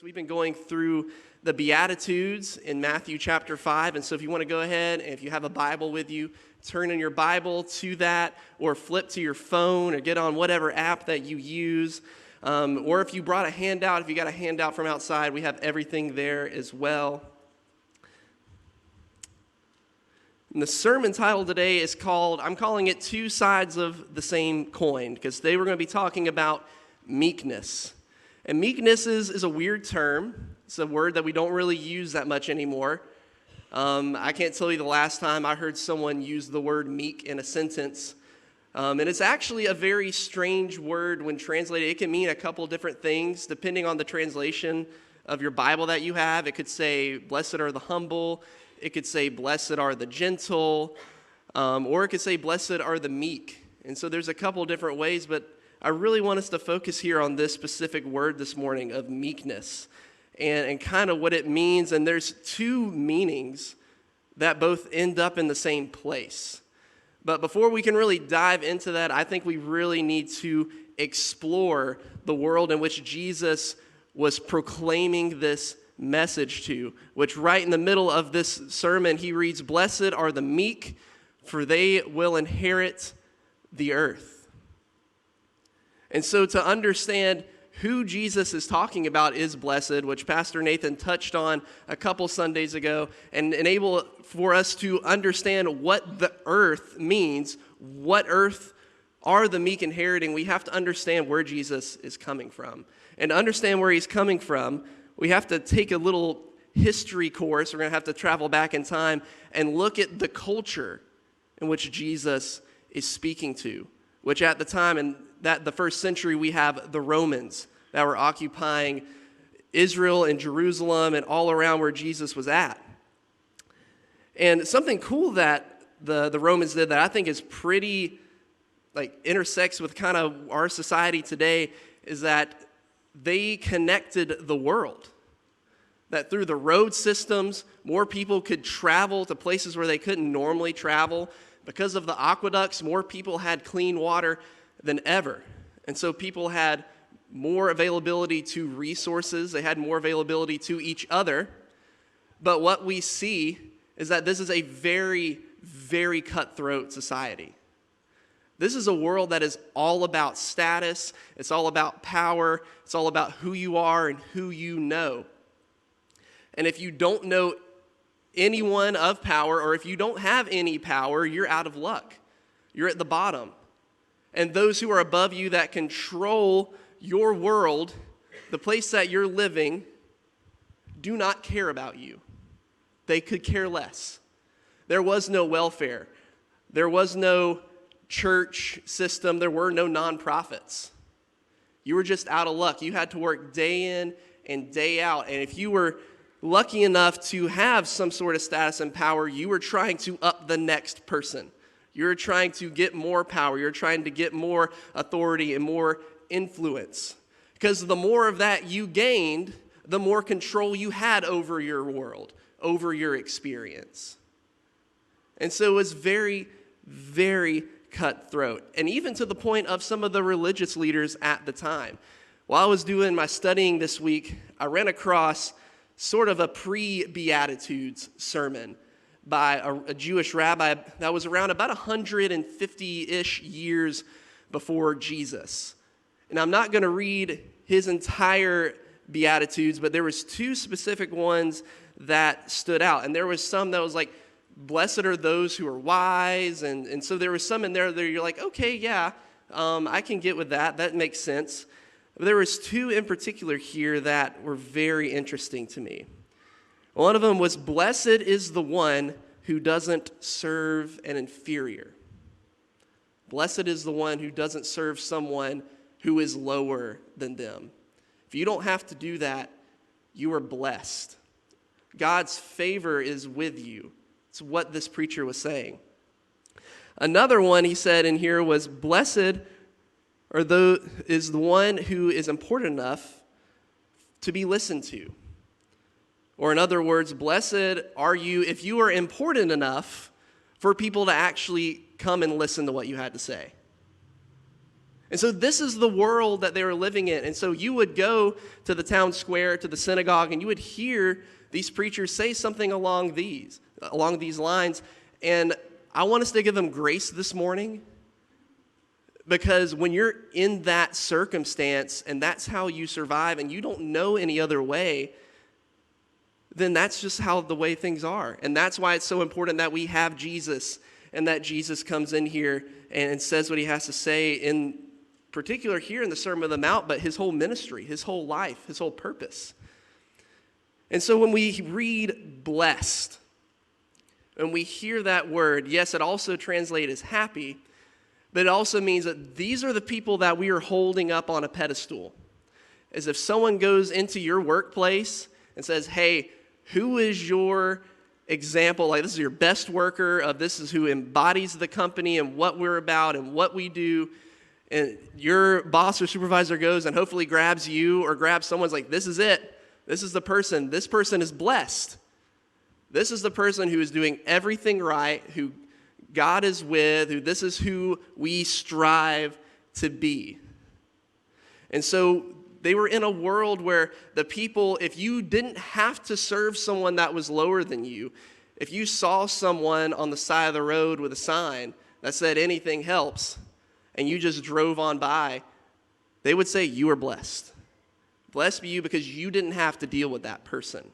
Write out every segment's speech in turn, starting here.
So we've been going through the Beatitudes in Matthew chapter 5, and so if you want to go ahead and if you have a Bible with you, turn in your Bible to that, or flip to your phone, or get on whatever app that you use, or if you brought a handout, if you got a handout from outside, we have everything there as well. And the sermon title today is I'm calling it Two Sides of the Same Coin, because today we're going to be talking about meekness. And meekness is a weird term. It's a word that we don't really use that much anymore. I can't tell you the last time I heard someone use the word meek in a sentence. And it's actually a very strange word when translated. It can mean a couple different things depending on the translation of your Bible that you have. It could say, blessed are the humble. It could say, blessed are the gentle. Or it could say, blessed are the meek. And so there's a couple different ways, but I really want us to focus here on this specific word this morning of meekness and kind of what it means. And there's two meanings that both end up in the same place. But before we can really dive into that, I think we really need to explore the world in which Jesus was proclaiming this message to, which right in the middle of this sermon, he reads, "Blessed are the meek, for they will inherit the earth." And so to understand who Jesus is talking about is blessed, which Pastor Nathan touched on a couple Sundays ago, and enable for us to understand what the earth means, what earth are the meek inheriting, we have to understand where Jesus is coming from. And to understand where he's coming from, we have to take a little history course. We're going to have to travel back in time and look at the culture in which Jesus is speaking to, which at the time in the first century, we have the Romans that were occupying Israel and Jerusalem and all around where Jesus was at. And something cool that the Romans did that I think is pretty, intersects with kind of our society today is that they connected the world. That through the road systems, more people could travel to places where they couldn't normally travel. Because of the aqueducts, more people had clean water than ever. And so people had more availability to resources. They had more availability to each other. But what we see is that this is a very, very cutthroat society. This is a world that is all about status. It's all about power. It's all about who you are and who you know. And if you don't know anyone of power, or if you don't have any power, you're out of luck. You're at the bottom. And those who are above you that control your world, the place that you're living, do not care about you. They could care less. There was no welfare. There was no church system. There were no nonprofits. You were just out of luck. You had to work day in and day out. And if you were lucky enough to have some sort of status and power, you were trying to up the next person. You're trying to get more power. You're trying to get more authority and more influence. Because the more of that you gained, the more control you had over your world, over your experience. And so it was very, very cutthroat. And even to the point of some of the religious leaders at the time. While I was doing my studying this week, I ran across sort of a pre-Beatitudes sermon by a Jewish rabbi that was around about 150-ish years before Jesus. And I'm not going to read his entire Beatitudes, but there was two specific ones that stood out. And there was some that was like, blessed are those who are wise. And so there was some in there that you're like, okay, yeah, I can get with that. That makes sense. But there was two in particular here that were very interesting to me. One of them was, blessed is the one who doesn't serve an inferior. Blessed is the one who doesn't serve someone who is lower than them. If you don't have to do that, you are blessed. God's favor is with you. It's what this preacher was saying. Another one he said in here was, blessed is the one who is important enough to be listened to. Or in other words, blessed are you if you are important enough for people to actually come and listen to what you had to say. And so this is the world that they were living in. And so you would go to the town square, to the synagogue, and you would hear these preachers say something along these lines. And I want us to give them grace this morning, because when you're in that circumstance and that's how you survive and you don't know any other way, then that's just how the way things are. And that's why it's so important that we have Jesus and that Jesus comes in here and says what he has to say, in particular here in the Sermon on the Mount, but his whole ministry, his whole life, his whole purpose. And so when we read blessed, and we hear that word, yes, it also translates as happy, but it also means that these are the people that we are holding up on a pedestal. As if someone goes into your workplace and says, hey, who is your example? Like, this is your best worker, of this is who embodies the company and what we're about and what we do. And your boss or supervisor goes and hopefully grabs you or grabs someone's like, this is it. This is the person. This person is blessed. This is the person who is doing everything right, who God is with, who this is who we strive to be. And so they were in a world where the people, if you didn't have to serve someone that was lower than you, if you saw someone on the side of the road with a sign that said anything helps, and you just drove on by, they would say you are blessed. Blessed be you because you didn't have to deal with that person.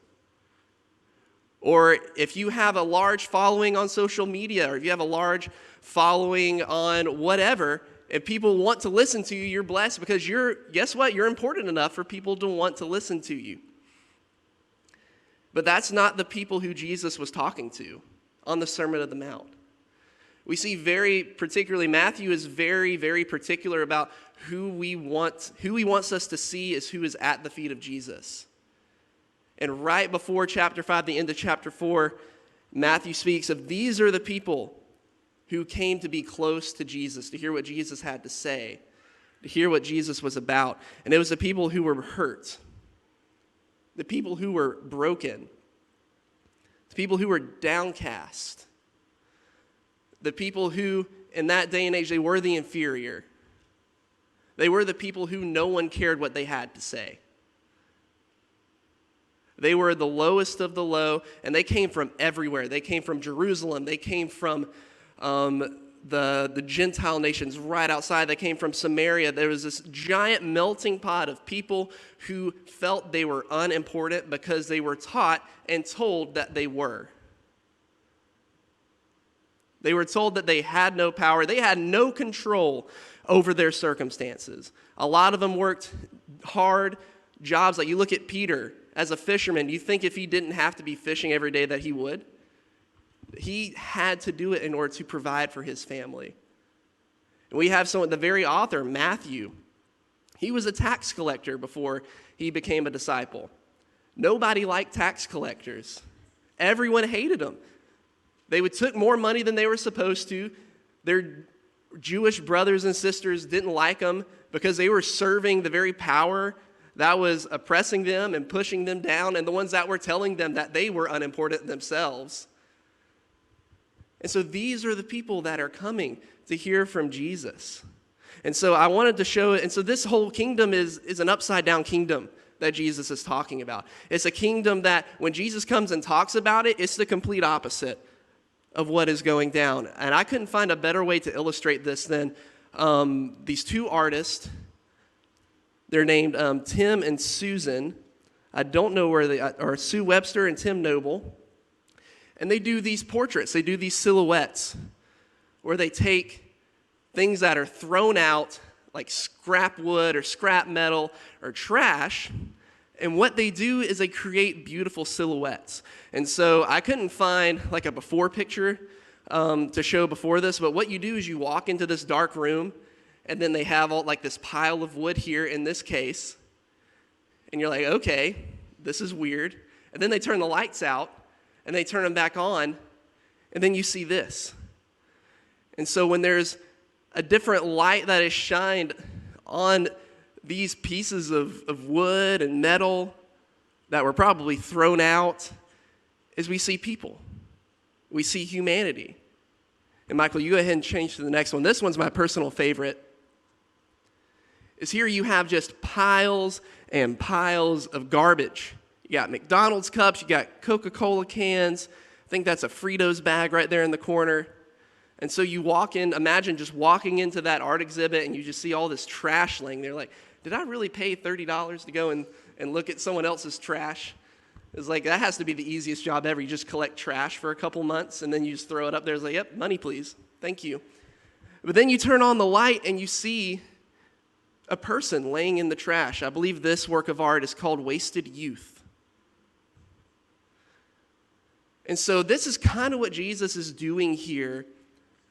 Or if you have a large following on social media, or if you have a large following on whatever, if people want to listen to you, you're blessed because guess what? You're important enough for people to want to listen to you. But that's not the people who Jesus was talking to on the Sermon on the Mount. We see very particularly, Matthew is very, very particular about who he wants us to see as who is at the feet of Jesus. And right before chapter 5, the end of chapter 4, Matthew speaks of these are the people who came to be close to Jesus, to hear what Jesus had to say, to hear what Jesus was about. And it was the people who were hurt, the people who were broken, the people who were downcast, the people who, in that day and age, they were the inferior. They were the people who no one cared what they had to say. They were the lowest of the low, and they came from everywhere. They came from Jerusalem. They came from the Gentile nations right outside. They came from Samaria. There was this giant melting pot of people who felt they were unimportant because they were taught and told that they were. They were told that they had no power. They had no control over their circumstances. A lot of them worked hard jobs. Like you look at Peter as a fisherman. You think if he didn't have to be fishing every day that he would? He had to do it in order to provide for his family. And we have the very author, Matthew. He was a tax collector before he became a disciple. Nobody liked tax collectors. Everyone hated them. They took more money than they were supposed to. Their Jewish brothers and sisters didn't like them because they were serving the very power that was oppressing them and pushing them down, and the ones that were telling them that they were unimportant themselves. And so these are the people that are coming to hear from Jesus. And so I wanted to show it. And so this whole kingdom is an upside-down kingdom that Jesus is talking about. It's a kingdom that when Jesus comes and talks about it, it's the complete opposite of what is going down. And I couldn't find a better way to illustrate this than these two artists. They're named Tim and Susan. I don't know where they are. Sue Webster and Tim Noble. And they do these portraits. They do these silhouettes where they take things that are thrown out, like scrap wood or scrap metal or trash. And what they do is they create beautiful silhouettes. And so I couldn't find like a before picture to show before this. But what you do is you walk into this dark room. And then they have all like this pile of wood here in this case. And you're like, okay, this is weird. And then they turn the lights out and they turn them back on. And then you see this. And so when there's a different light that is shined on these pieces of wood and metal that were probably thrown out, is we see people. We see humanity. And Michael, you go ahead and change to the next one. This one's my personal favorite. is here you have just piles and piles of garbage. You got McDonald's cups, you got Coca-Cola cans. I think that's a Fritos bag right there in the corner. And so you walk in, imagine just walking into that art exhibit and you just see all this trash laying there. Like, did I really pay $30 to go and look at someone else's trash? It's like, that has to be the easiest job ever. You just collect trash for a couple months and then you just throw it up there. It's like, yep, money please, thank you. But then you turn on the light and you see a person laying in the trash. I believe this work of art is called Wasted Youth. And so this is kind of what Jesus is doing here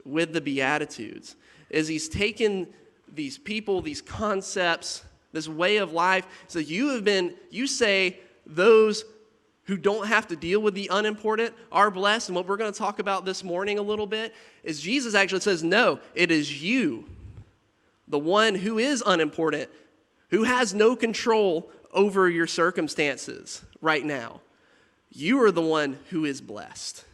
with the Beatitudes, is he's taken these people, these concepts, this way of life. So you say those who don't have to deal with the unimportant are blessed. And what we're going to talk about this morning a little bit is Jesus actually says, no, it is you, the one who is unimportant, who has no control over your circumstances right now. You are the one who is blessed.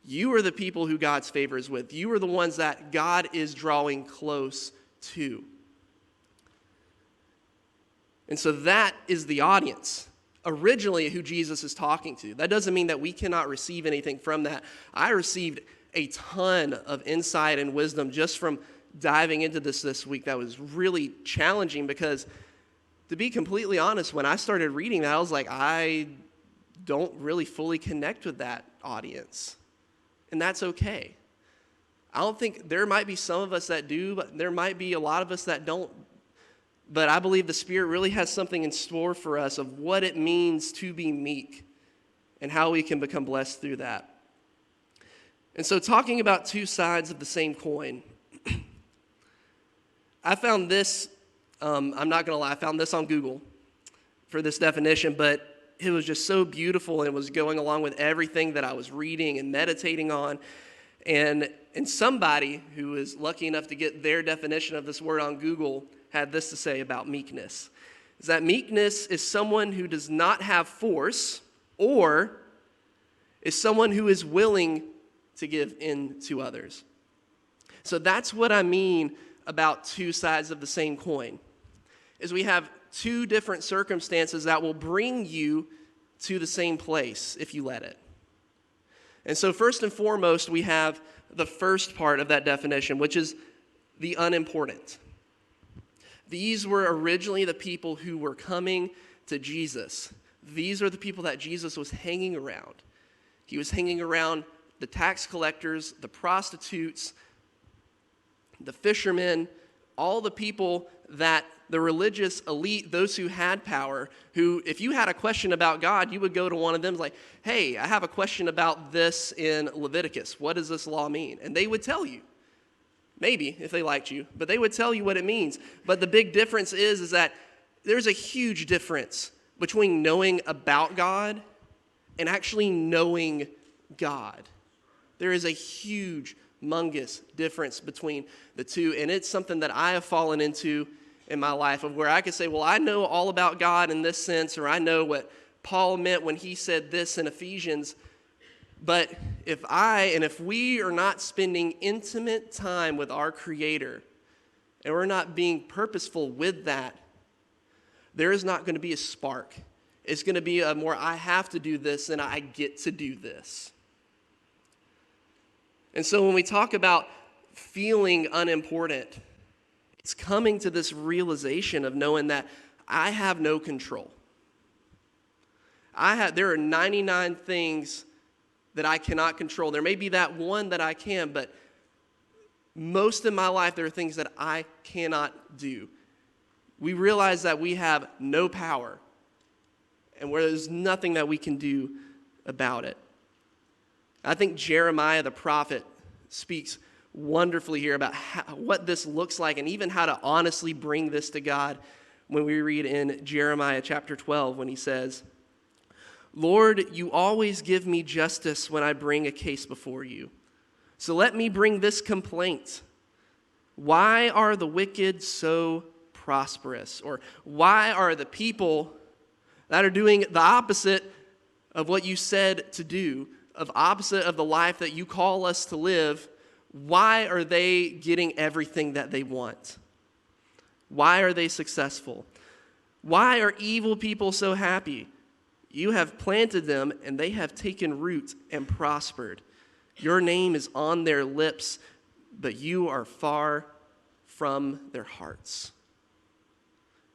You are the people who God's favor is with. You are the ones that God is drawing close to. And so that is the audience, originally, who Jesus is talking to. That doesn't mean that we cannot receive anything from that. I received a ton of insight and wisdom just from diving into this week. That was really challenging because, to be completely honest, when I started reading that, I was like, I don't really fully connect with that audience. And that's okay. I don't think, there might be some of us that do, but there might be a lot of us that don't. But I believe the Spirit really has something in store for us of what it means to be meek and how we can become blessed through that. And so, talking about two sides of the same coin, I found this, I'm not going to lie, I found this on Google for this definition, but it was just so beautiful, and it was going along with everything that I was reading and meditating on. And somebody who was lucky enough to get their definition of this word on Google had this to say about meekness, is that meekness is someone who does not have force or is someone who is willing to give in to others. So that's what I mean about two sides of the same coin, is we have two different circumstances that will bring you to the same place if you let it. And so first and foremost, we have the first part of that definition, which is the unimportant. These were originally the people who were coming to Jesus. These are the people that Jesus was hanging around. He was hanging around the tax collectors, the prostitutes, the fishermen, all the people that the religious elite, those who had power, who, if you had a question about God, you would go to one of them like, hey, I have a question about this in Leviticus. What does this law mean? And they would tell you. Maybe, if they liked you, but they would tell you what it means. But the big difference is that there's a huge difference between knowing about God and actually knowing God. There is a huge, humongous difference between the two, and it's something that I have fallen into in my life, of where I could say, well, I know all about God in this sense, or I know what Paul meant when he said this in Ephesians. But if we are not spending intimate time with our Creator, and we're not being purposeful with that, there is not going to be a spark. It's going to be a more, I have to do this than I get to do this. And so when we talk about feeling unimportant, it's coming to this realization of knowing that I have no control. There are 99 things that I cannot control. There may be that one that I can, but most of my life there are things that I cannot do. We realize that we have no power, and where there's nothing that we can do about it. I think Jeremiah the prophet speaks wonderfully here about what this looks like, and even how to honestly bring this to God when we read in Jeremiah chapter 12 when he says, Lord, you always give me justice when I bring a case before you. So let me bring this complaint. Why are the wicked so prosperous? Or why are the people that are doing the opposite of what you said to do, of opposite of the life that you call us to live, why are they getting everything that they want? Why are they successful? Why are evil people so happy? You have planted them, and they have taken root and prospered. Your name is on their lips, but you are far from their hearts.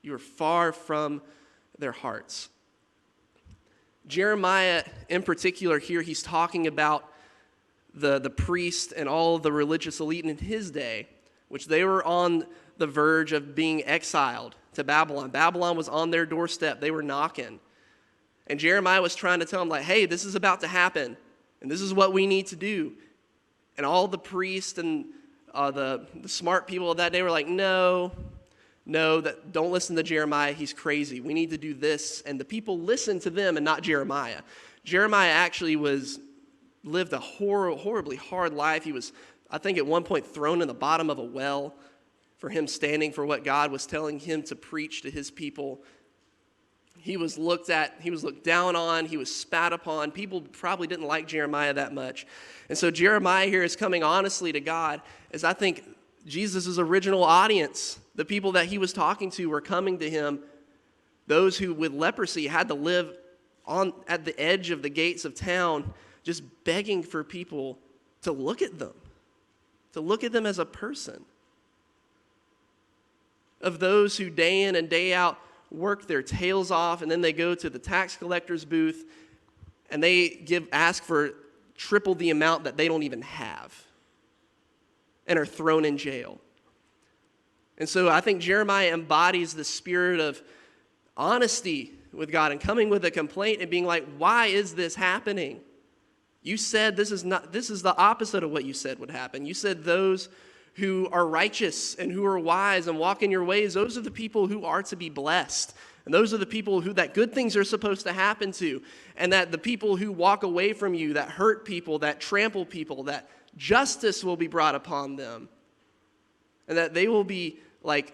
You are far from their hearts. Jeremiah, in particular here, he's talking about the priest and all the religious elite in his day, which they were on the verge of being exiled to Babylon. Babylon was on their doorstep. They were knocking. And Jeremiah was trying to tell them, like, hey, this is about to happen, and this is what we need to do. And all the priests and the smart people of that day were like, no, don't listen to Jeremiah. He's crazy. We need to do this. And the people listened to them and not Jeremiah. Jeremiah actually lived a horribly hard life. He was, I think, at one point thrown in the bottom of a well for him standing for what God was telling him to preach to his people. He was looked down on, he was spat upon. People probably didn't like Jeremiah that much. And so Jeremiah here is coming honestly to God, as I think Jesus' original audience, the people that he was talking to, were coming to him. Those who with leprosy had to live at the edge of the gates of town, just begging for people to look at them as a person. Of those who day in and day out work their tails off, and then they go to the tax collector's booth and they ask for triple the amount that they don't even have and are thrown in jail. And so I think Jeremiah embodies the spirit of honesty with God and coming with a complaint and being like, why is this happening? You said this is the opposite of what you said would happen. You said those who are righteous and who are wise and walk in your ways, those are the people who are to be blessed. And those are the people that good things are supposed to happen to. And that the people who walk away from you, that hurt people, that trample people, that justice will be brought upon them. And that they will be like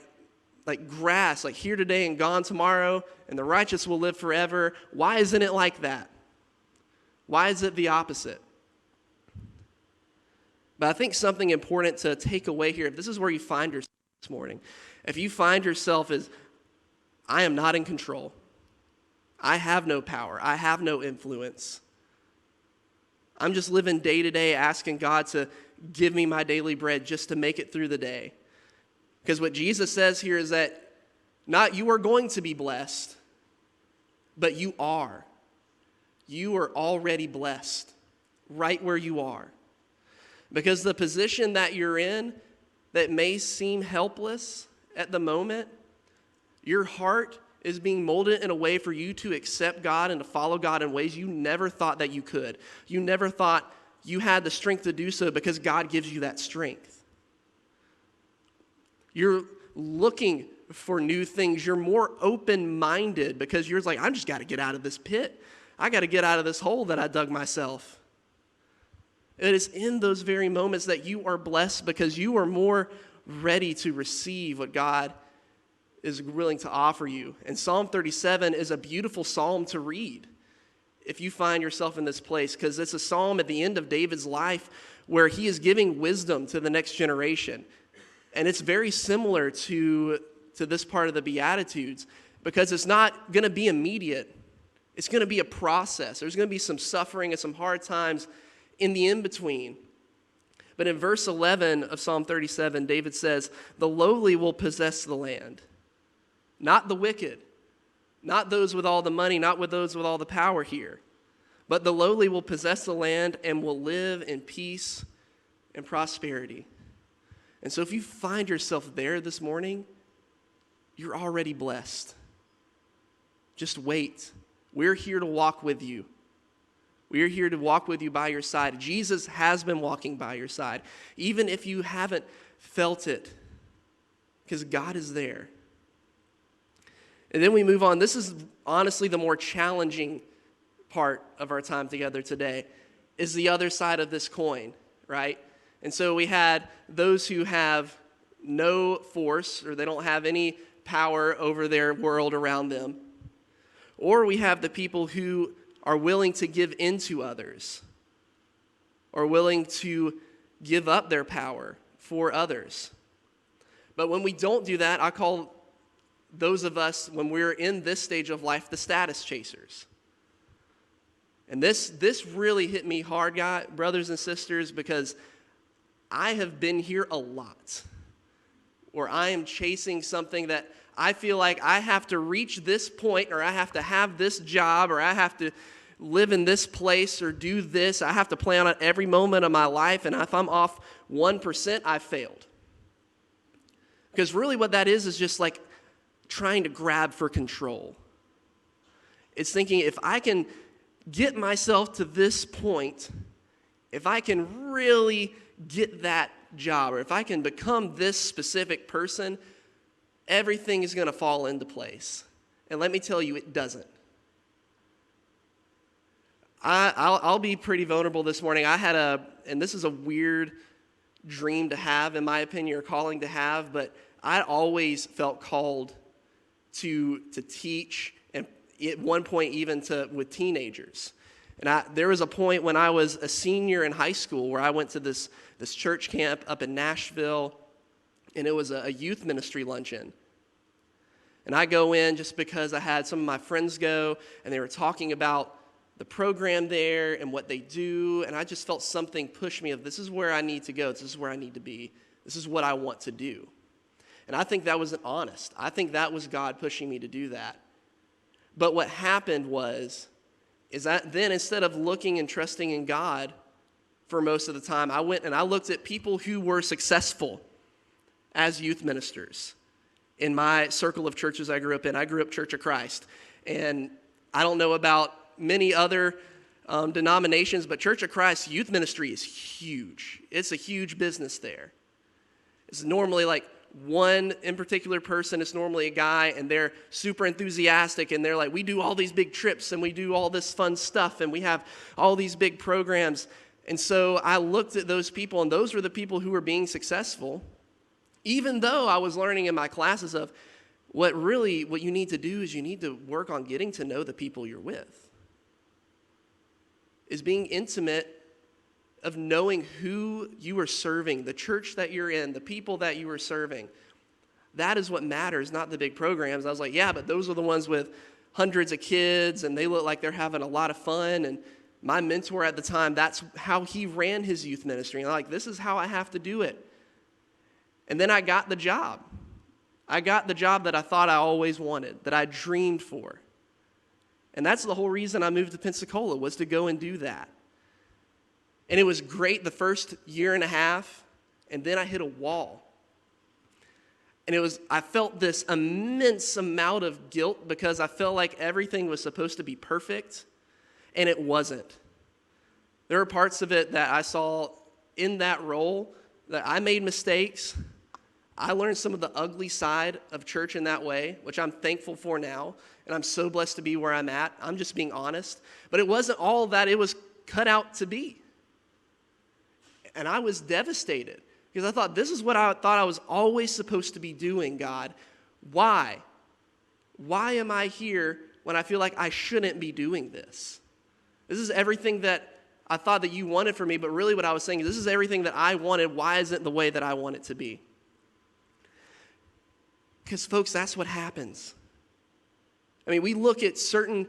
grass, like here today and gone tomorrow, and the righteous will live forever. Why isn't it like that? Why is it the opposite? But I think something important to take away here, if this is where you find yourself this morning, if you find yourself as, I am not in control, I have no power, I have no influence, I'm just living day to day asking God to give me my daily bread just to make it through the day. Because what Jesus says here is that not you are going to be blessed, but you are. You are already blessed right where you are. Because the position that you're in that may seem helpless at the moment, your heart is being molded in a way for you to accept God and to follow God in ways you never thought that you could. You never thought you had the strength to do so because God gives you that strength. You're looking for new things. You're more open-minded because you're like, I just got to get out of this pit. I got to get out of this hole that I dug myself. It is in those very moments that you are blessed because you are more ready to receive what God is willing to offer you. And Psalm 37 is a beautiful psalm to read if you find yourself in this place, because it's a psalm at the end of David's life where he is giving wisdom to the next generation. And it's very similar to this part of the Beatitudes because it's not going to be immediate. It's going to be a process. There's going to be some suffering and some hard times in the in-between. But in verse 11 of Psalm 37, David says, the lowly will possess the land, not the wicked, not those with all the money, not with those with all the power here, but the lowly will possess the land and will live in peace and prosperity. And so if you find yourself there this morning, you're already blessed. Just wait. We're here to walk with you. We are here to walk with you by your side. Jesus has been walking by your side, even if you haven't felt it, because God is there. And then we move on. This is honestly the more challenging part of our time together today, is the other side of this coin, right? And so we had those who have no force, or they don't have any power over their world around them. Or we have the people who are willing to give in to others, or willing to give up their power for others. But when we don't do that, I call those of us, when we're in this stage of life, the status chasers. And this really hit me hard, brothers and sisters, because I have been here a lot, where I am chasing something that I feel like I have to reach this point, or I have to have this job, or I have to live in this place, or do this. I have to plan on every moment of my life, and if I'm off 1%, I failed. Because really what that is just like trying to grab for control. It's thinking, if I can get myself to this point, if I can really get that job, or if I can become this specific person, everything is going to fall into place. And let me tell you, it doesn't. I'll be pretty vulnerable this morning. I had and this is a weird dream to have, in my opinion, or calling to have, but I always felt called to teach, and at one point even with teenagers. And there was a point when I was a senior in high school where I went to this church camp up in Nashville, and it was a youth ministry luncheon. And I go in just because I had some of my friends go, and they were talking about the program there and what they do, and I just felt something push me of, this is where I need to go, this is where I need to be, this is what I want to do. And I think that wasn't honest. I think that was God pushing me to do that. But what happened is that then instead of looking and trusting in God for most of the time, I went and I looked at people who were successful as youth ministers in my circle of churches I grew up in. I grew up Church of Christ. And I don't know about many other denominations, but Church of Christ youth ministry is huge. It's a huge business there. It's normally like one in particular person. It's normally a guy, and they're super enthusiastic, and they're like, we do all these big trips, and we do all this fun stuff, and we have all these big programs. And so I looked at those people, and those were the people who were being successful, even though I was learning in my classes of what you need to do is you need to work on getting to know the people you're with. Is being intimate, of knowing who you are serving, the church that you're in, the people that you are serving. That is what matters, not the big programs. I was like, yeah, but those are the ones with hundreds of kids, and they look like they're having a lot of fun. And my mentor at the time, that's how he ran his youth ministry. And I'm like, this is how I have to do it. And then I got the job. I got the job that I thought I always wanted, that I dreamed for. And that's the whole reason I moved to Pensacola, was to go and do that. And it was great the first year and a half, and then I hit a wall. And I felt this immense amount of guilt because I felt like everything was supposed to be perfect, and it wasn't. There were parts of it that I saw in that role that I made mistakes. I learned some of the ugly side of church in that way, which I'm thankful for now, and I'm so blessed to be where I'm at. I'm just being honest. But it wasn't all that it was cut out to be. And I was devastated because I thought, this is what I thought I was always supposed to be doing, God. Why? Why am I here when I feel like I shouldn't be doing this? This is everything that I thought that you wanted for me, but really what I was saying is, this is everything that I wanted. Why isn't it the way that I want it to be? Because, folks, that's what happens. I mean, we look at certain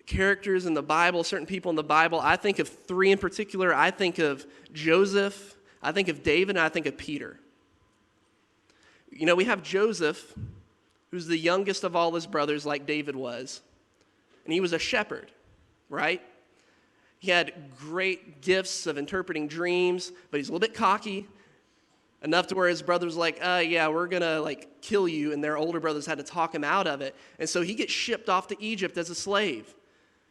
characters in the Bible, certain people in the Bible. I think of three in particular. I think of Joseph, I think of David, and I think of Peter. You know, we have Joseph, who's the youngest of all his brothers, like David was. And he was a shepherd, right? He had great gifts of interpreting dreams, but he's a little bit cocky, enough to where his brothers were like, yeah, we're going to kill you. And their older brothers had to talk him out of it. And so he gets shipped off to Egypt as a slave.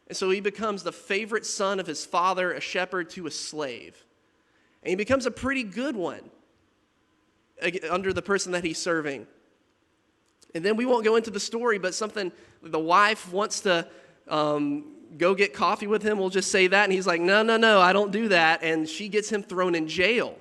And so he becomes the favorite son of his father, a shepherd to a slave. And he becomes a pretty good one under the person that he's serving. And then we won't go into the story, but the wife wants to go get coffee with him. We'll just say that. And he's like, no, I don't do that. And she gets him thrown in jail.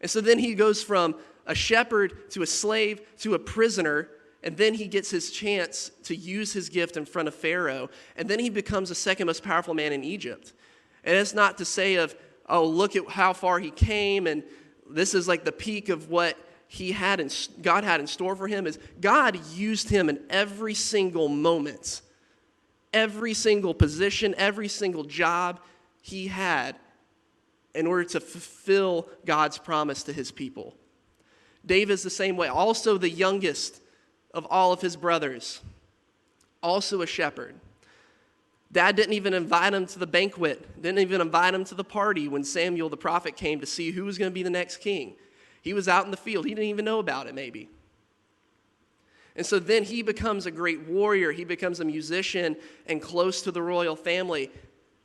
And so then he goes from a shepherd to a slave to a prisoner. And then he gets his chance to use his gift in front of Pharaoh. And then he becomes the second most powerful man in Egypt. And it's not to say look at how far he came, and this is like the peak of what God had in store for him is God used him in every single moment, every single position, every single job he had in order to fulfill God's promise to his people. David's the same way, also the youngest of all of his brothers, also a shepherd. Dad didn't even invite him to the banquet, didn't even invite him to the party when Samuel the prophet came to see who was going to be the next king. He was out in the field. He didn't even know about it, maybe. And so then he becomes a great warrior. He becomes a musician and close to the royal family,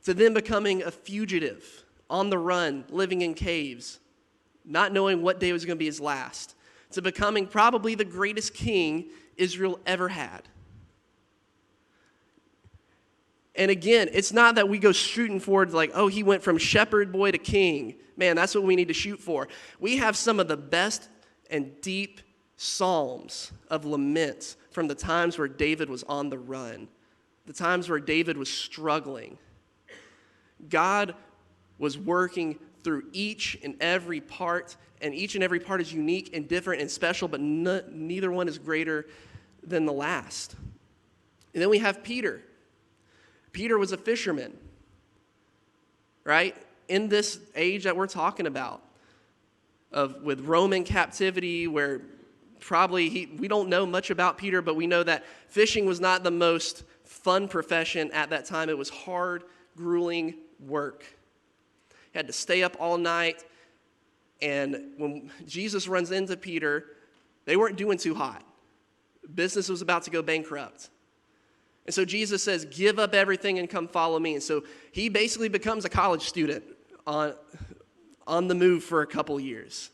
to then becoming a fugitive, on the run, living in caves, not knowing what day was going to be his last, to becoming probably the greatest king Israel ever had. And again, it's not that we go shooting forward like, oh, he went from shepherd boy to king. Man, that's what we need to shoot for. We have some of the best and deep psalms of lament from the times where David was on the run, the times where David was struggling. God was working through each and every part, and each and every part is unique and different and special, but neither one is greater than the last. And then we have Peter. Peter was a fisherman, right? In this age that we're talking about, with Roman captivity, where probably we don't know much about Peter, but we know that fishing was not the most fun profession at that time. It was hard, grueling work. He had to stay up all night, and when Jesus runs into Peter, they weren't doing too hot. Business was about to go bankrupt. And so Jesus says, give up everything and come follow me. And so he basically becomes a college student on the move for a couple years.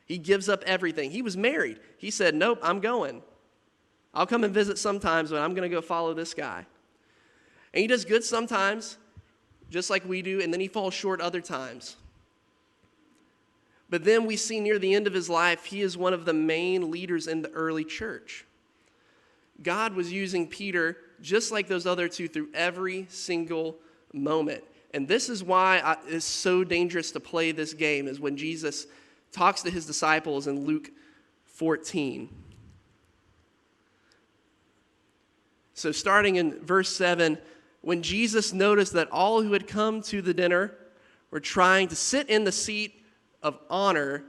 He gives up everything. He was married. He said, nope, I'm going. I'll come and visit sometimes, but I'm going to go follow this guy. And he does good sometimes, just like we do, and then he falls short other times. But then we see near the end of his life, he is one of the main leaders in the early church. God was using Peter just like those other two through every single moment. And this is why it's so dangerous to play this game, is when Jesus talks to his disciples in Luke 14. So starting in verse 7, when Jesus noticed that all who had come to the dinner were trying to sit in the seat of honor,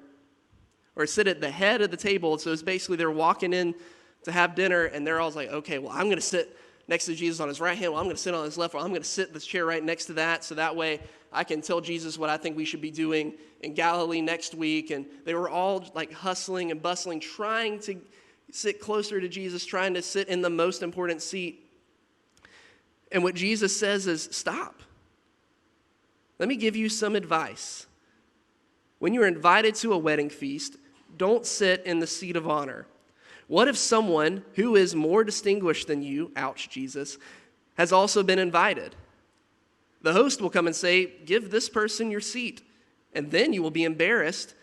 or sit at the head of the table, so it's basically they're walking in to have dinner, and they're all like, okay, well, I'm going to sit next to Jesus on his right hand. Well, I'm going to sit on his left. Well, I'm going to sit in this chair right next to that, so that way I can tell Jesus what I think we should be doing in Galilee next week. And they were all like hustling and bustling, trying to sit closer to Jesus, trying to sit in the most important seat. And what Jesus says is, stop. Let me give you some advice. When you're invited to a wedding feast, don't sit in the seat of honor. What if someone who is more distinguished than you, ouch, Jesus, has also been invited? The host will come and say, give this person your seat, and then you will be embarrassed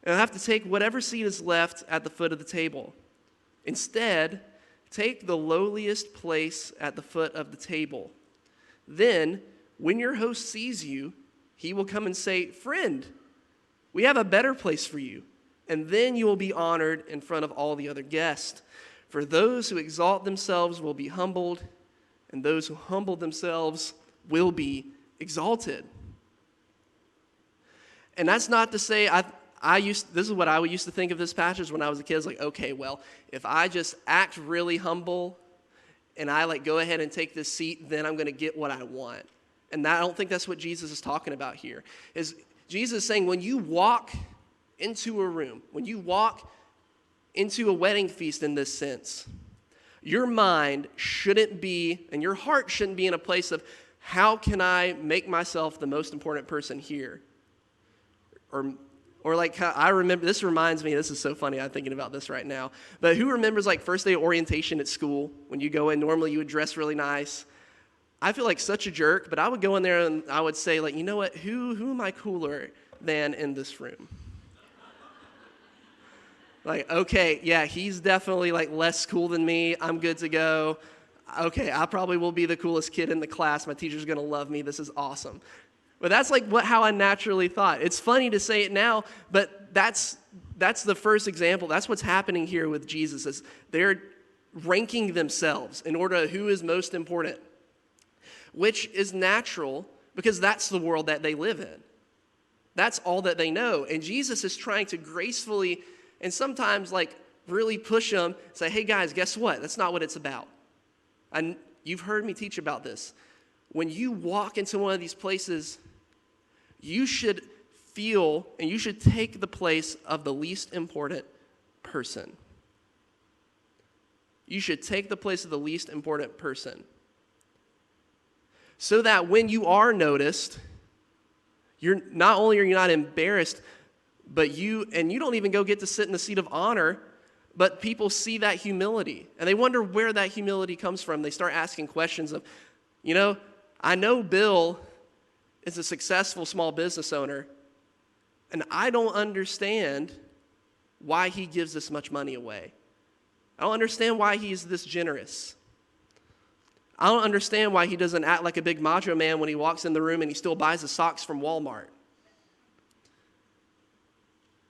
and have to take whatever seat is left at the foot of the table. Instead, take the lowliest place at the foot of the table. Then, when your host sees you, he will come and say, friend, we have a better place for you. And then you will be honored in front of all the other guests. For those who exalt themselves will be humbled, and those who humble themselves will be exalted. And that's not to say, this is what I used to think of this passage when I was a kid. I was like, okay, well, if I just act really humble and I go ahead and take this seat, then I'm going to get what I want. And I don't think that's what Jesus is talking about here. Jesus is saying when you walk into a room, when you walk into a wedding feast in this sense, your mind shouldn't be, and your heart shouldn't be in a place of, how can I make myself the most important person here? Or I remember, this reminds me, this is so funny, I'm thinking about this right now, but who remembers first day of orientation at school? When you go in, normally you would dress really nice. I feel like such a jerk, but I would go in there and I would say, you know what, who am I cooler than in this room? Okay, yeah, he's definitely less cool than me. I'm good to go. Okay, I probably will be the coolest kid in the class. My teacher's going to love me. This is awesome. But that's like how I naturally thought. It's funny to say it now, but that's the first example. That's what's happening here with Jesus, is they're ranking themselves in order to who is most important, which is natural because that's the world that they live in. That's all that they know. And Jesus is trying to gracefully and sometimes like really push them, say, hey guys, guess what? That's not what it's about. And you've heard me teach about this. When you walk into one of these places, you should feel and you should take the place of the least important person. You should take the place of the least important person. So that when you are noticed, you're not only are you not embarrassed, but you don't even go get to sit in the seat of honor, but people see that humility. And they wonder where that humility comes from. They start asking questions of, I know Bill is a successful small business owner, and I don't understand why he gives this much money away. I don't understand why he's this generous. I don't understand why he doesn't act like a big macho man when he walks in the room and he still buys the socks from Walmart.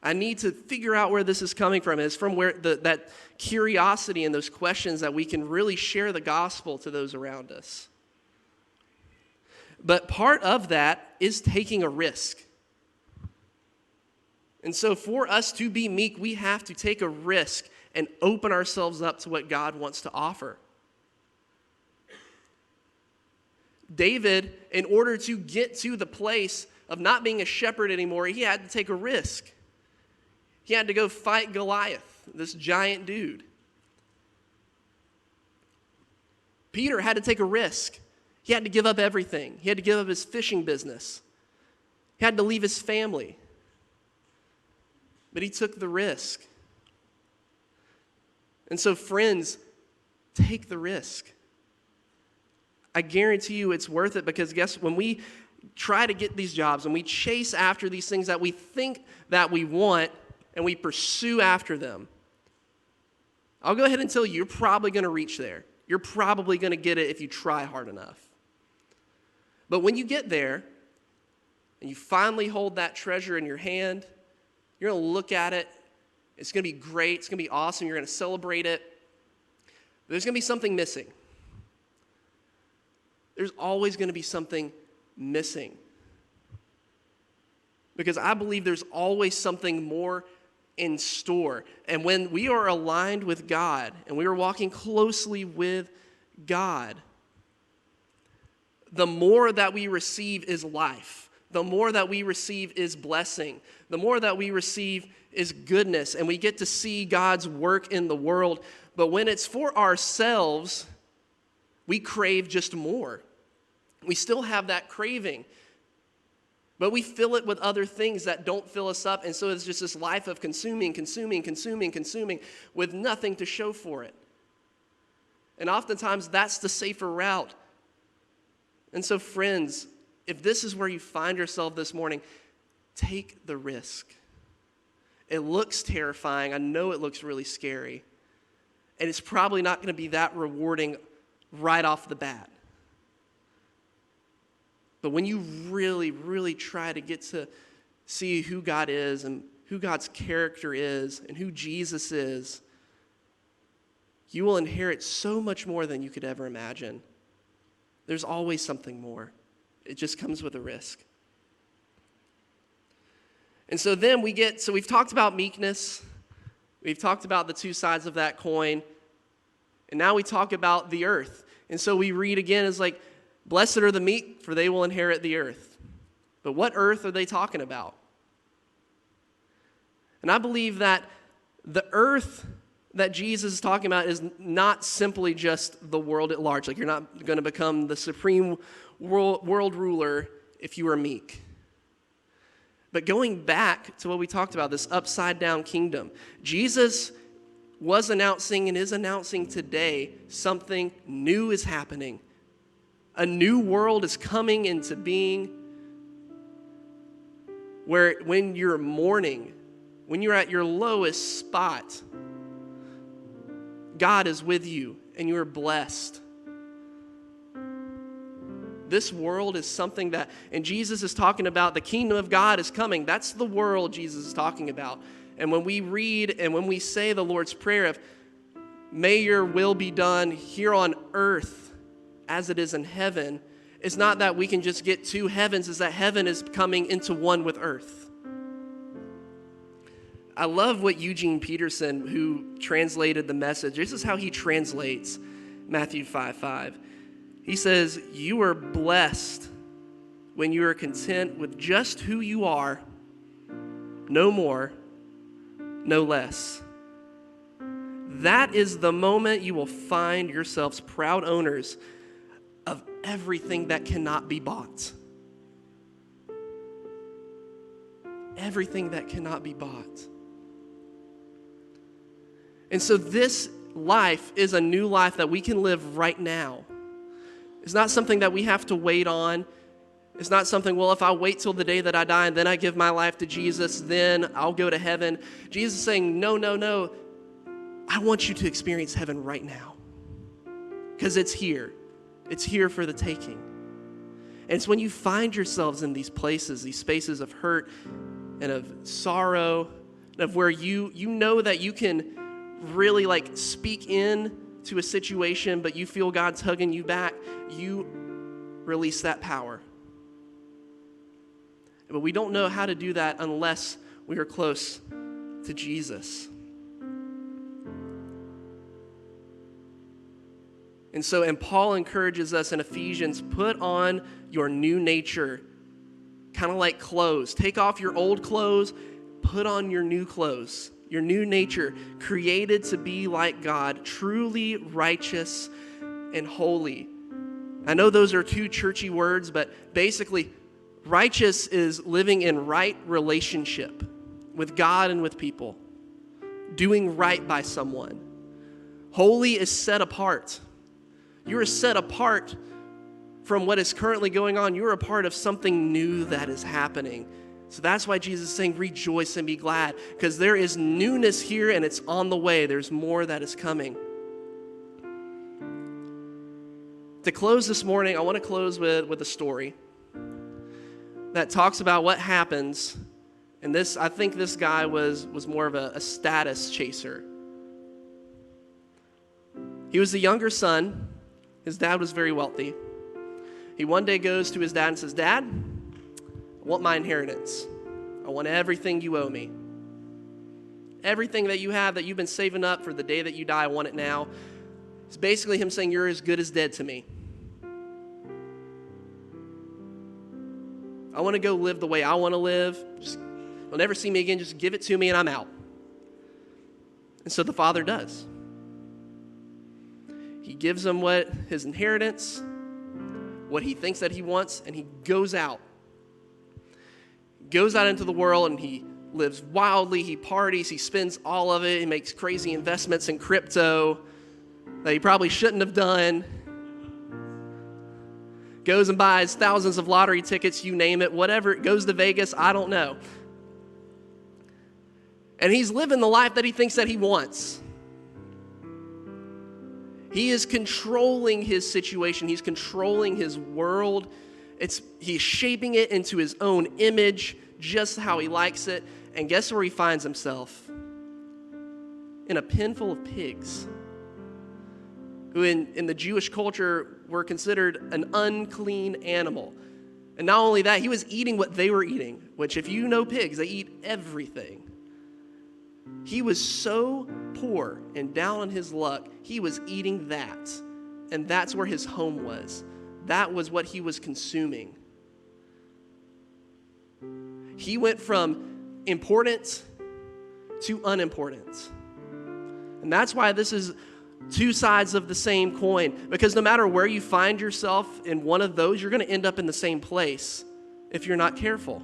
I need to figure out where this is coming from. It's from where that curiosity and those questions that we can really share the gospel to those around us. But part of that is taking a risk. And so for us to be meek, we have to take a risk and open ourselves up to what God wants to offer. David, in order to get to the place of not being a shepherd anymore, he had to take a risk. He had to go fight Goliath, this giant dude. Peter had to take a risk. He had to give up everything. He had to give up his fishing business. He had to leave his family. But he took the risk. And so, friends, take the risk. I guarantee you it's worth it, because when we try to get these jobs and we chase after these things that we think that we want and we pursue after them, I'll go ahead and tell you, you're probably going to reach there. You're probably going to get it if you try hard enough. But when you get there and you finally hold that treasure in your hand, you're going to look at it. It's going to be great. It's going to be awesome. You're going to celebrate it. But there's going to be something missing. There's always going to be something missing. Because I believe there's always something more in store. And when we are aligned with God and we are walking closely with God, the more that we receive is life. The more that we receive is blessing. The more that we receive is goodness. And we get to see God's work in the world. But when it's for ourselves, we crave just more. We still have that craving. But we fill it with other things that don't fill us up. And so it's just this life of consuming with nothing to show for it. And oftentimes that's the safer route. And so, friends, if this is where you find yourself this morning, take the risk. It looks terrifying. I know it looks really scary. And it's probably not going to be that rewarding right off the bat. But when you really, really try to get to see who God is and who God's character is and who Jesus is, you will inherit so much more than you could ever imagine. There's always something more. It just comes with a risk. And so then we've talked about meekness. We've talked about the two sides of that coin. And now we talk about the earth. And so we read again, it's like, blessed are the meek, for they will inherit the earth. But what earth are they talking about? And I believe that the earth that Jesus is talking about is not simply just the world at large. Like, you're not going to become the supreme world ruler if you are meek. But going back to what we talked about, this upside down kingdom, Jesus was announcing and is announcing today something new is happening. A new world is coming into being where when you're mourning, when you're at your lowest spot, God is with you and you are blessed. This world is something that, and Jesus is talking about the kingdom of God is coming. That's the world Jesus is talking about. And when we read and when we say the Lord's Prayer of, may your will be done here on earth as it is in heaven, it's not that we can just get two heavens, it's that heaven is coming into one with earth. I love what Eugene Peterson, who translated the Message, this is how he translates Matthew 5:5. He says, you are blessed when you are content with just who you are, no more, no less. That is the moment you will find yourselves proud owners of everything that cannot be bought. Everything that cannot be bought. And so this life is a new life that we can live right now. It's not something that we have to wait on. It's not something, well, if I wait till the day that I die and then I give my life to Jesus, then I'll go to heaven. Jesus is saying, no. I want you to experience heaven right now. Because it's here. It's here for the taking. And it's when you find yourselves in these places, these spaces of hurt and of sorrow, and of where you know that you can really speak in to a situation, but you feel God's hugging you back, you release that power. But we don't know how to do that unless we are close to Jesus. And Paul encourages us in Ephesians, put on your new nature, kind of like clothes. Take off your old clothes, put on your new clothes, your new nature, created to be like God, truly righteous and holy. I know those are two churchy words, but basically, righteous is living in right relationship with God and with people, doing right by someone. Holy is set apart. You are set apart from what is currently going on. You are a part of something new that is happening. So that's why Jesus is saying, rejoice and be glad, because there is newness here and it's on the way. There's more that is coming. To close this morning, I want to close with a story that talks about what happens. And I think this guy was more of a status chaser. He was the younger son. His dad was very wealthy. He one day goes to his dad and says, Dad, I want my inheritance. I want everything you owe me. Everything that you have that you've been saving up for the day that you die, I want it now. It's basically him saying, you're as good as dead to me. I want to go live the way I want to live. You'll never see me again. Just give it to me and I'm out. And so the father does. He gives him his inheritance, what he thinks that he wants, and he goes out. He goes out into the world and he lives wildly. He parties. He spends all of it. He makes crazy investments in crypto that he probably shouldn't have done. Goes and buys thousands of lottery tickets, you name it, whatever. Goes to Vegas, I don't know. And he's living the life that he thinks that he wants. He is controlling his situation. He's controlling his world. He's shaping it into his own image, just how he likes it. And guess where he finds himself? In a pen full of pigs, who in the Jewish culture were considered an unclean animal. And not only that, he was eating what they were eating, which if you know pigs, they eat everything. He was so poor and down on his luck, he was eating that. And that's where his home was. That was what he was consuming. He went from important to unimportant. And that's why this is two sides of the same coin. Because no matter where you find yourself in one of those, you're going to end up in the same place if you're not careful.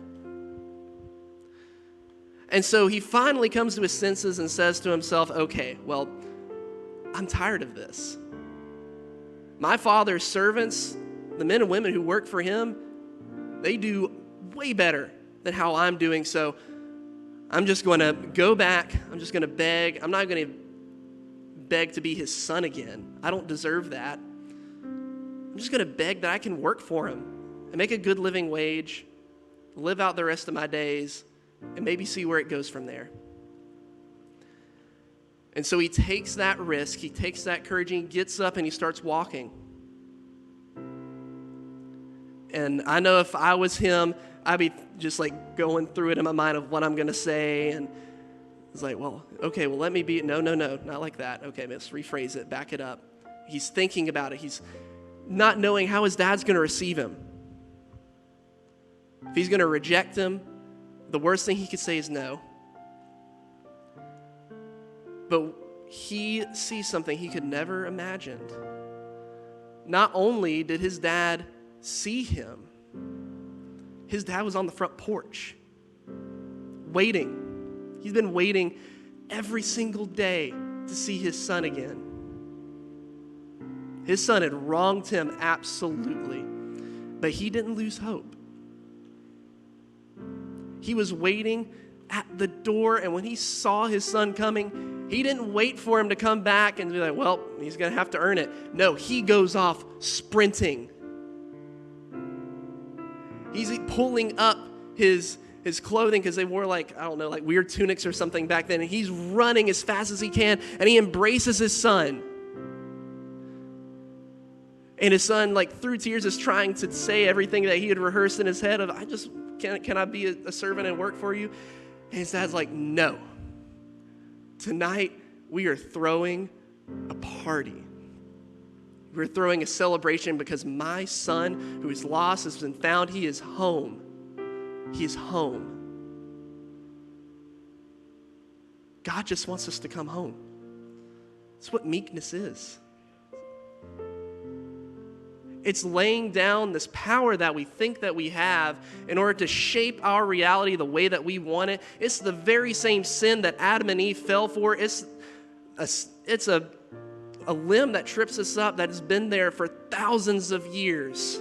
And so he finally comes to his senses and says to himself, okay, well, I'm tired of this. My father's servants, the men and women who work for him, they do way better than how I'm doing. So I'm just going to go back. I'm just going to beg. I'm not going to beg to be his son again. I don't deserve that. I'm just going to beg that I can work for him and make a good living wage, live out the rest of my days, and maybe see where it goes from there. And so he takes that risk, he takes that courage, and he gets up and he starts walking. And I know if I was him, I'd be just like going through it in my mind of what I'm going to say. And it's like, well, okay, well, let me be, no, not like that. Okay, let's rephrase it, back it up. He's thinking about it. He's not knowing how his dad's going to receive him. If he's going to reject him, the worst thing he could say is no. But he sees something he could never imagine. Not only did his dad see him, his dad was on the front porch, waiting. He's been waiting every single day to see his son again. His son had wronged him absolutely, but he didn't lose hope. He was waiting at the door, and when he saw his son coming, he didn't wait for him to come back and be like, well, he's going to have to earn it. No, he goes off sprinting. He's pulling up his clothing because they wore like weird tunics or something back then, and he's running as fast as he can, and he embraces his son. And his son, through tears, is trying to say everything that he had rehearsed in his head of, can I be a servant and work for you? And his dad's like, no. Tonight, we are throwing a party. We're throwing a celebration because my son, who is lost, has been found. He is home. He is home. God just wants us to come home. That's what meekness is. It's laying down this power that we think that we have in order to shape our reality the way that we want it. It's the very same sin that Adam and Eve fell for. It's a limb that trips us up that has been there for thousands of years.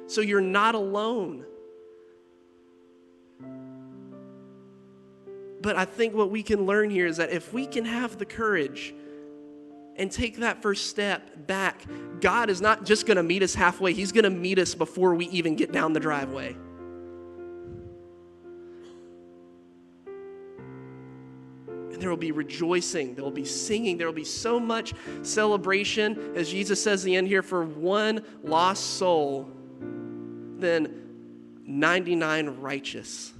So you're not alone. But I think what we can learn here is that if we can have the courage and take that first step back, God is not just going to meet us halfway. He's going to meet us before we even get down the driveway. And there will be rejoicing. There will be singing. There will be so much celebration, as Jesus says at the end here, for one lost soul than 99 righteous.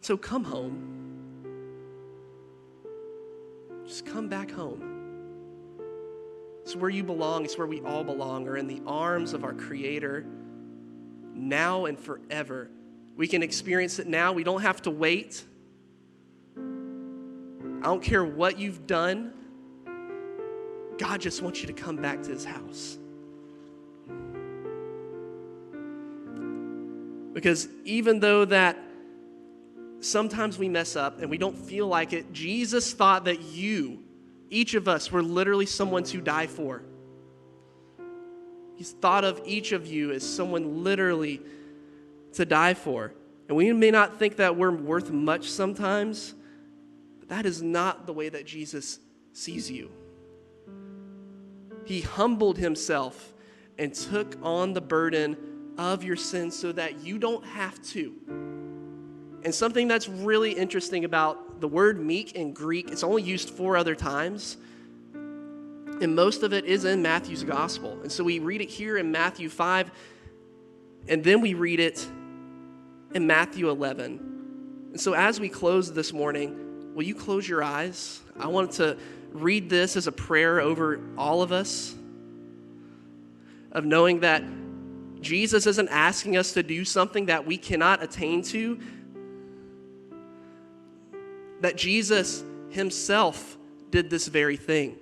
So come home. Just come back home. It's where you belong. It's where we all belong, or in the arms of our Creator, now and forever. We can experience it now. We don't have to wait. I don't care what you've done. God just wants you to come back to His house. Because even though that sometimes we mess up and we don't feel like it, Jesus thought that you, each of us, were literally someone to die for. He's thought of each of you as someone literally to die for. And we may not think that we're worth much sometimes, but that is not the way that Jesus sees you. He humbled himself and took on the burden of your sins so that you don't have to. And something that's really interesting about the word meek in Greek, it's only used 4 other times. And most of it is in Matthew's gospel. And so we read it here in Matthew 5, and then we read it in Matthew 11. And so as we close this morning, will you close your eyes? I wanted to read this as a prayer over all of us, of knowing that Jesus isn't asking us to do something that we cannot attain to, that Jesus himself did this very thing.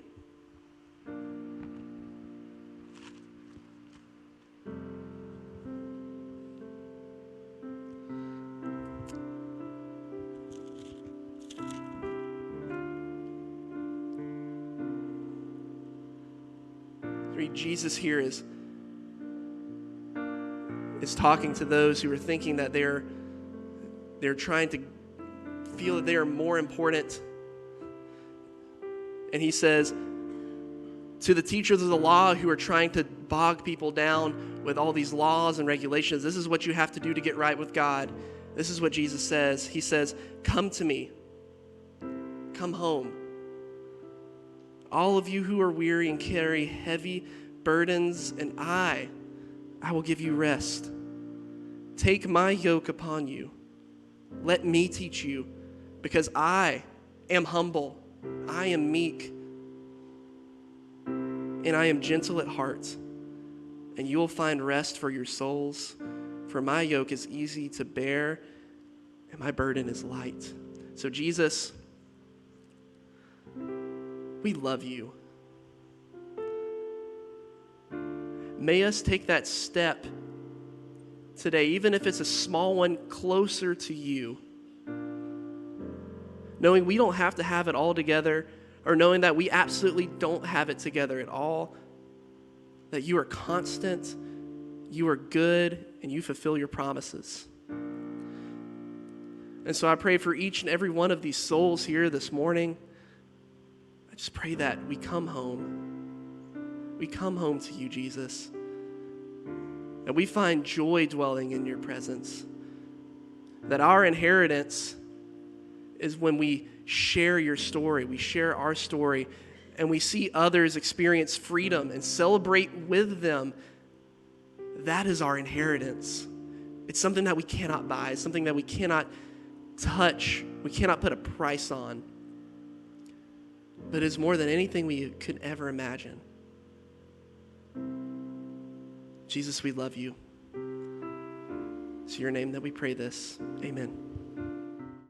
Jesus here is talking to those who are thinking that they're trying to feel that they are more important. And he says, To the teachers of the law who are trying to bog people down with all these laws and regulations, this is what you have to do to get right with God. This is what Jesus says. He says, come to me. Come home. All of you who are weary and carry heavy burdens, and I will give you rest. Take my yoke upon you. Let me teach you, because I am humble. I am meek. And I am gentle at heart. And you will find rest for your souls. For my yoke is easy to bear, and my burden is light. So Jesus, we love you. May us take that step today, even if it's a small one, closer to you. Knowing we don't have to have it all together, or knowing that we absolutely don't have it together at all, that you are constant, you are good, and you fulfill your promises. And so I pray for each and every one of these souls here this morning. I just pray that we come home. We come home to you, Jesus. And we find joy dwelling in your presence. That our inheritance is when we share your story, we share our story, and we see others experience freedom and celebrate with them. That is our inheritance. It's something that we cannot buy. It's something that we cannot touch. We cannot put a price on. But it's more than anything we could ever imagine. Jesus, we love you. It's in your name that we pray this. Amen.